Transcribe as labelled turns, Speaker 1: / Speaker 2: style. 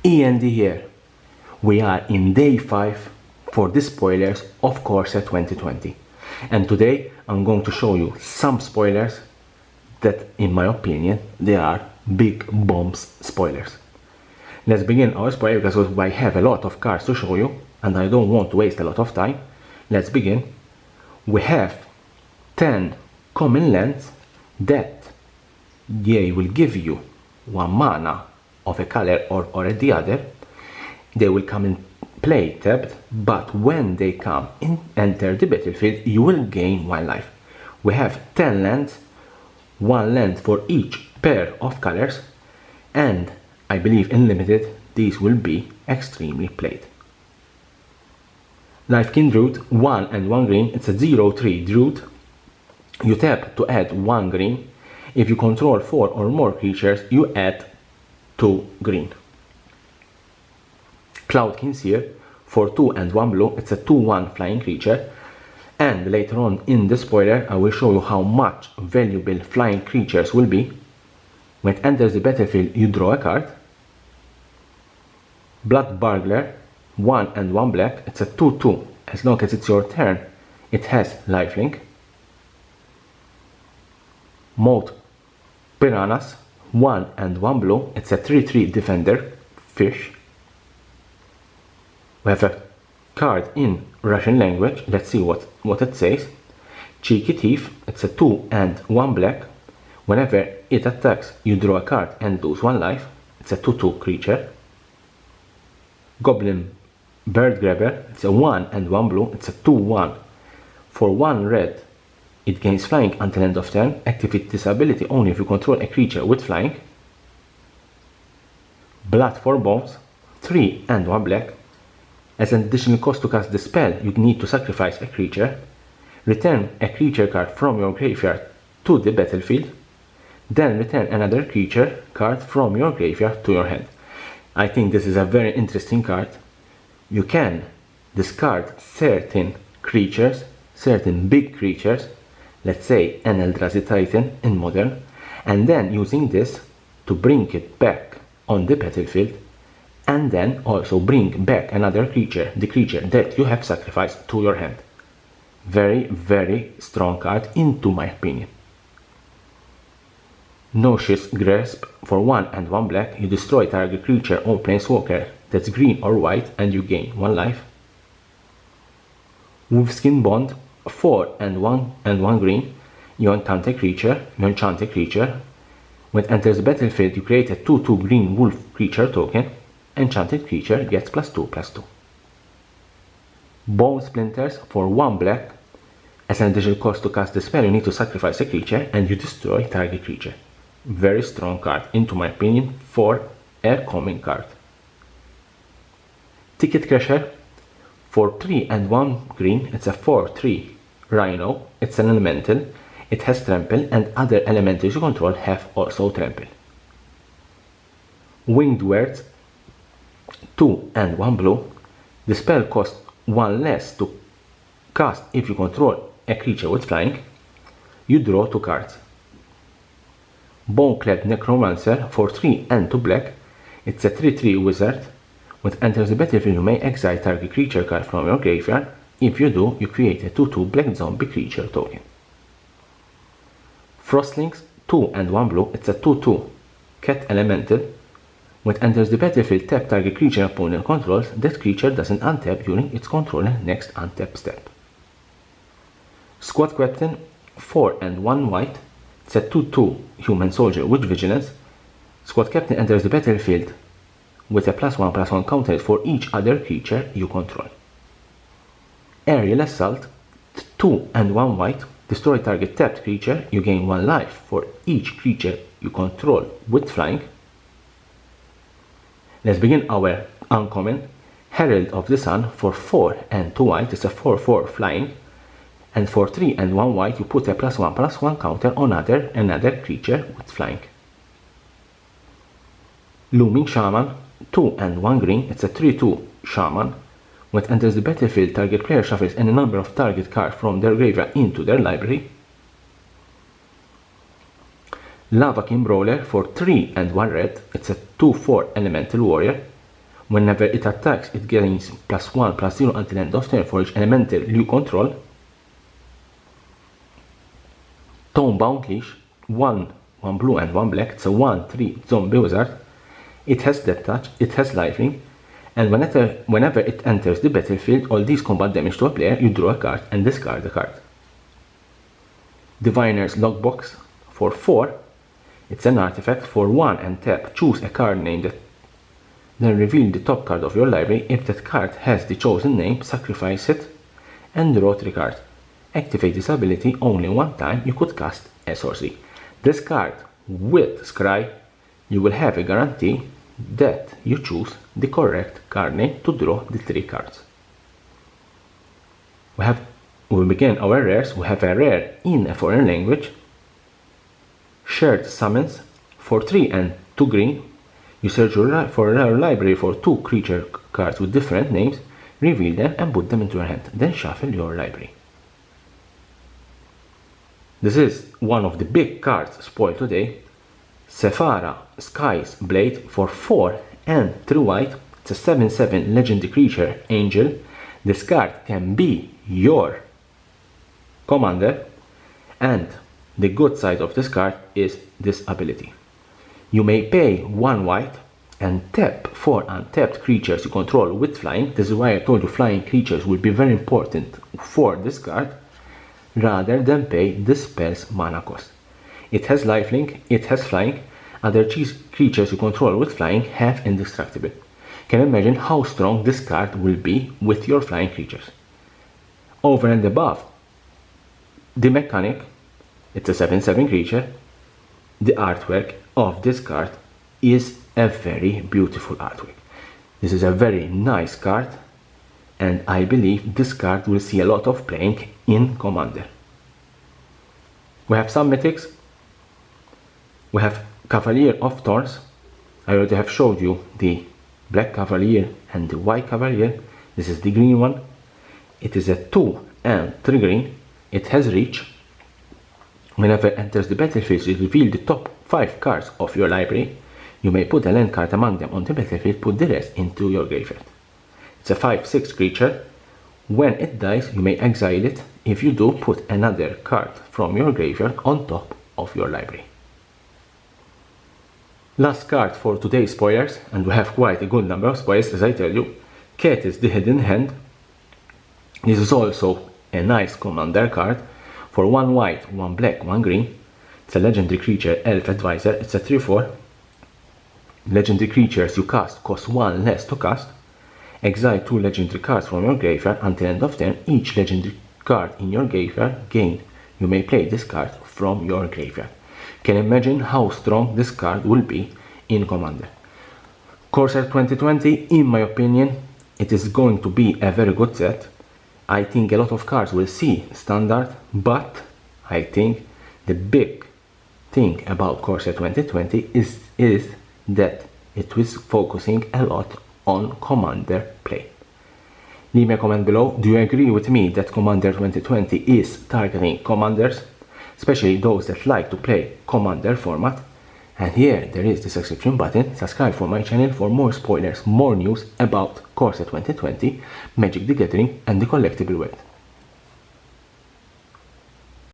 Speaker 1: E.N.D here. We are in day 5 for the spoilers of Corsair 2020. And today I'm going to show you some spoilers that, in my opinion, they are big bombs spoilers. Let's begin our spoiler because I have a lot of cards to show you and I don't want to waste a lot of time. Let's begin. We have 10 common lands that they will give you 1 mana of a color or the other. They will come in play tapped, but when they come in enter the battlefield you will gain 1 life. We have 10 lands, 1 land for each pair of colors, and I believe in limited these will be extremely played. Lifekin Druid, 1 and 1 green, it's a 0/3 Druid. You tap to add 1 green. If you control 4 or more creatures, you add 2 green. Cloudkin Seer, for 2 and 1 blue, it's a 2/1 flying creature. And later on in the spoiler, I will show you how much valuable flying creatures will be. When it enters the battlefield, you draw a card. Blood Burglar, 1 and 1 black, it's a 2/2. As long as it's your turn, it has lifelink. Moat Piranhas, 1 and 1 blue, it's a 3/3 defender fish. We have a card in Russian language. Let's see what it says. Cheeky Thief, it's a 2 and 1 black. Whenever it attacks, you draw a card and lose 1 life. It's a 2/2 creature. Goblin Bird Grabber, it's a 1 and 1 blue. It's a 2/1. For 1 red, it gains flying until end of turn. Activate this ability only if you control a creature with flying. Blood for Bones, 3 and 1 black. As an additional cost to cast the spell, you need to sacrifice a creature. Return a creature card from your graveyard to the battlefield. Then return another creature card from your graveyard to your hand. I think this is a very interesting card. You can discard certain creatures, certain big creatures, let's say an Eldrazi Titan in Modern, and then using this to bring it back on the battlefield, and then also bring back another creature, the creature that you have sacrificed, to your hand. Very, very strong card into my opinion. Nauseous Grasp, for 1 and 1 black, you destroy target creature or planeswalker that's green or white and you gain 1 life. Wolfskin Bond, 4 and 1 green, you enchant a creature. When it enters the battlefield, you create a 2/2 green wolf creature token. Enchanted creature gets +2/+2. Bone Splinters, for 1 black. As an additional cost to cast the spell, you need to sacrifice a creature and you destroy target creature. Very strong card, into my opinion, for a common card. Ticket Crusher, for 3 and 1 green, it's a 4/3 Rhino. It's an elemental. It has trample, and other elementals you control have also trample. Winged Words, 2 and 1 blue. The spell costs 1 less to cast if you control a creature with flying. You draw 2 cards. Boneclad Necromancer, for 3 and 2 black. It's a 3/3 wizard. When it enters the battlefield, you may exile target creature card from your graveyard. If you do, you create a 2/2 black zombie creature token. Frostlings, 2 and 1 blue. It's a 2/2 cat elemental. When it enters the battlefield, tap target creature opponent controls. That creature doesn't untap during its controller next untap step. Squad Captain, 4 and 1 white. It's a 2/2 human soldier with vigilance. Squad Captain enters the battlefield with a +1/+1 counter for each other creature you control. Aerial Assault, 2 and 1 white. Destroy target tapped creature. You gain 1 life for each creature you control with flying. Let's begin our uncommon. Herald of the Sun, for 4 and 2 white. It's a 4/4 flying. And for 3 and 1 white, you put a +1/+1 counter on another creature with flying. Looming Shaman, 2 and 1 green. It's a 3/2 Shaman. When it enters the battlefield, target player shuffles any number of target cards from their graveyard into their library. Lavakin Brawler, for 3 and 1 red. It's a 2/4 elemental warrior. Whenever it attacks, it gains +1/+0 until end of turn for each elemental you control. Tone-bound leash, 1 blue and 1 black. It's a 1/3 zombie wizard. It has death touch, it has lifelink, and whenever it enters the battlefield or deals combat damage to a player, you draw a card and discard the card. Diviner's Logbox for 4. It's an artifact for 1 and tap. Choose a card name that then reveal the top card of your library. If that card has the chosen name, sacrifice it and draw 3 cards. Activate this ability only one time. You could cast a sorcery. This card with Scry, you will have a guarantee that you choose the correct card name to draw the 3 cards. We begin our rares. We have a rare in a foreign language. Shared Summons for 3 and 2 green. You search for a rare library for 2 creature cards with different names, reveal them and put them into your hand, then shuffle your library. This is one of the big cards spoiled today. SEPHARA, Sky's Blade for 4 and 3 white. It's a 7/7 legendary creature, Angel. This card can be your commander, and the good side of this card is this ability. You may pay 1 white and tap 4 untapped creatures you control with flying. This is why I told you flying creatures will be very important for this card, rather than pay the spell's mana cost. It has lifelink, it has flying. Other creatures you control with flying have indestructible. Can you imagine how strong this card will be with your flying creatures? Over and above the mechanic, it's a 7/7 creature. The artwork of this card is a very beautiful artwork. This is a very nice card, and I believe this card will see a lot of playing in Commander. We have some mythics. We have Cavalier of Thorns. I already have showed you the black Cavalier and the white Cavalier. This is the green one. It is a 2 and 3 green. It has reach. Whenever it enters the battlefield, you reveal the top 5 cards of your library. You may put a land card among them on the battlefield, put the rest into your graveyard. It's a 5/6 creature. When it dies, you may exile it. If you do, put another card from your graveyard on top of your library. Last card for today's spoilers, and we have quite a good number of spoilers, as I tell you. KETHIS, the Hidden Hand. This is also a nice commander card for 1 white, 1 black, 1 green. It's a legendary creature, Elf Advisor. It's a 3/4. Legendary creatures you cast cost 1 less to cast. Exile 2 legendary cards from your graveyard until end of turn. Each legendary card in your graveyard gain. You may play this card from your graveyard. Can you imagine how strong this card will be in Commander? Corsair 2020, in my opinion, it is going to be a very good set. I think a lot of cards will see standard, but I think the big thing about Corsair 2020 is that it was focusing a lot on Commander play. Leave me a comment below. Do you agree with me that Commander 2020 is targeting Commanders, especially those that like to play Commander format? And here there is the subscription button. Subscribe for my channel for more spoilers, more news about Corsair 2020, Magic the Gathering and the collectible world.